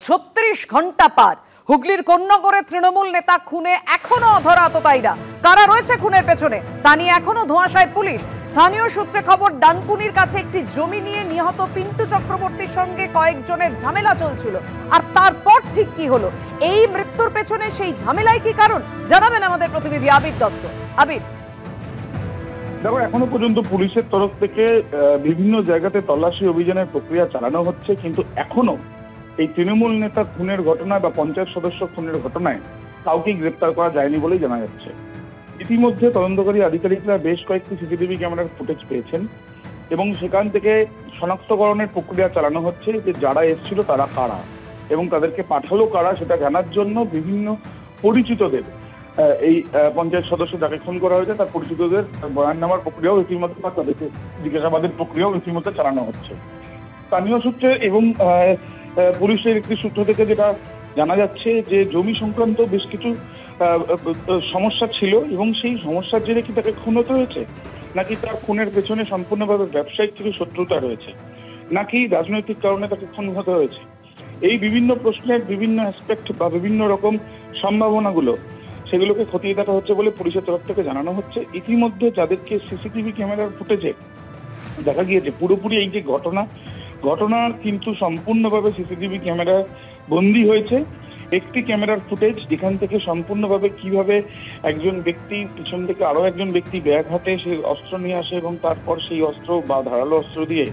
36 ঘন্টা পার। হুগলির কোন্নগরে তৃণমূল নেতা খুনে এখনো অধরা আততায়ীরা। কারা রয়েছে খুনের পেছনে তা নিয়ে এখনো ধোঁয়াশায় পুলিশ। স্থানীয় সূত্রে খবর, ডানকুনির কাছে একটি জমি নিয়ে নিহত পিন্টু চক্রবর্তীর সঙ্গে কয়েকজনের ঝামেলা চলছিল। আর তারপর ঠিক কি হলো, এই মৃত্যুর পেছনে সেই ঝামেলাই কি কারণ, জানাবেন আমাদের প্রতিনিধি আবির দত্ত। আবির, দেখো, এখনো পর্যন্ত পুলিশের তরফ থেকে বিভিন্ন জায়গাতে তল্লাশি অভিযানের প্রক্রিয়া চালানো হচ্ছে, কিন্তু এখনো এই তৃণমূল নেতা খুনের ঘটনায় বা পঞ্চায়েত সদস্য খুনের ঘটনায় কাউকে গ্রেপ্তার করা যায়নি বলেই জানা যাচ্ছে। ইতিমধ্যে তদন্তকারী আধিকারিকরা বেশ কয়েকটি সিসিটিভি ক্যামেরার ফুটেজ পেয়েছেন এবং সেখান থেকে শনাক্তকরণের প্রক্রিয়া চালানো হচ্ছে যে যারা এসেছিল তারা কারা এবং তাদেরকে পাঠালো কারা সেটা জানার জন্য বিভিন্ন পরিচিতদের, এই পঞ্চায়েত সদস্য যাকে খুন করা হয়েছে তার পরিচিতদের বয়ান নেওয়ার প্রক্রিয়াও ইতিমধ্যে বা তাদেরকে জিজ্ঞাসাবাদের প্রক্রিয়াও ইতিমধ্যে চালানো হচ্ছে। স্থানীয় সূত্রে এবং পুলিশের একটি সূত্র থেকে যেটা জানা যাচ্ছে যে জমি সংক্রান্ত বেশ কিছু সমস্যা ছিল এবং সেই সমস্যার জেরে কি তাকে খুন হতে হয়েছে, নাকি তার খুনের পেছনে সম্পূর্ণভাবে ব্যবসায়িক কিছু শত্রুতা রয়েছে, নাকি রাজনৈতিক কারণে তাকে খুন হতে হয়েছে, এই বিভিন্ন প্রশ্নের বিভিন্ন অ্যাসপেক্ট বা বিভিন্ন রকম সম্ভাবনাগুলো সেগুলোকে খতিয়ে দেখা হচ্ছে বলে পুলিশের তরফ থেকে জানানো হচ্ছে। ইতিমধ্যে যাদেরকে সিসিটিভি ক্যামেরার ফুটেজে দেখা গিয়েছে পুরোপুরি এই যে ঘটনার কিন্তু সম্পূর্ণভাবে সিসিটিভি ক্যামেরা বন্দী হয়েছে। একটি ক্যামেরার ফুটেজ যেখান থেকে সম্পূর্ণভাবে কিভাবে একজন ব্যক্তি পিছন থেকে আরো একজন ব্যক্তি ব্যাগ হাতে সে অস্ত্র নিয়ে আসে এবং তারপর সেই অস্ত্র বা ধারালো অস্ত্র দিয়ে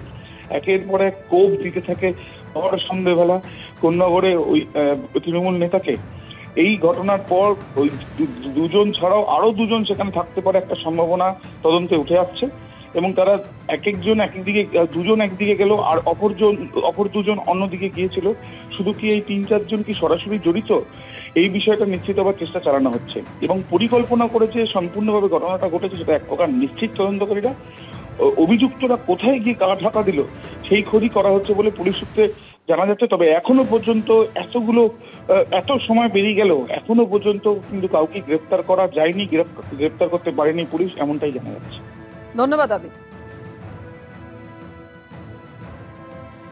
একের পর এক কোপ দিতে থাকে সন্ধ্যেবেলা কোন্নগরে ওই তৃণমূল নেতাকে। এই ঘটনার পর ওই দুজন ছাড়াও আরো দুজন সেখানে থাকতে পারে একটা সম্ভাবনা তদন্তে উঠে আসছে এবং তারা দুজন একদিকে গেল আর অপর দুজন অন্যদিকে গিয়েছিল। শুধু কি এই 3-4 জন কি সরাসরি জড়িত, এই বিষয়টা নিশ্চিত হবার চেষ্টা চালানো হচ্ছে এবং পরিকল্পনা করে যে সম্পূর্ণভাবে ঘটনাটা ঘটেছে সেটা এক প্রকার নিশ্চিত তদন্তকারীরা। অভিযুক্তরা কোথায় গিয়ে গা ঢাকা দিল সেই খোঁজই করা হচ্ছে বলে পুলিশ সূত্রে জানা যাচ্ছে। তবে এখনো পর্যন্ত এত সময় বেরিয়ে গেল এখনো পর্যন্ত কিন্তু কাউকে গ্রেপ্তার করা যায়নি, গ্রেপ্তার করতে পারেনি পুলিশ, এমনটাই জানা যাচ্ছে। ধন্যবাদ আবির।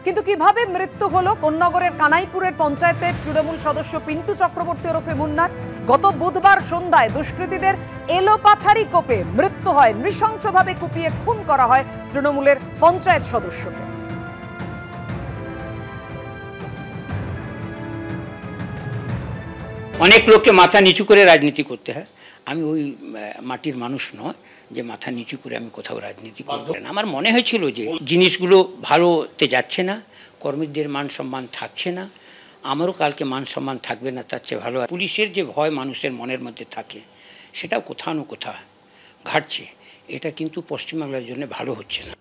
কিন্তু কিভাবে মৃত্যু হলো কোন্নগরের কানাইপুরের পঞ্চায়েতের তৃণমূল সদস্য পিন্টু চক্রবর্তী ওরফে মুন্নার? গত বুধবার সন্ধ্যায় দুষ্কৃতীদের এলোপাথারি কোপে মৃত্যু হয়, নৃশংসভাবে কুপিয়ে খুন করা হয় তৃণমূলের পঞ্চায়েত সদস্যকে। অনেক লোককে মাথা নিচু করে রাজনীতি করতে হয়। আমি ওই মাটির মানুষ নয় যে মাথা নিচু করে আমি কোথাও রাজনীতি করব না। আমার মনে হয়েছিল যে জিনিসগুলো ভালোতে যাচ্ছে না, কর্মীদের মান সম্মান থাকছে না, আমারও কালকে মান সম্মান থাকবে না, তার চেয়ে ভালো পুলিশের যে ভয় মানুষের মনের মধ্যে থাকে সেটাও কোথাও না কোথাও ঘাটছে। এটা কিন্তু পশ্চিমবাংলার জন্য ভালো হচ্ছে না।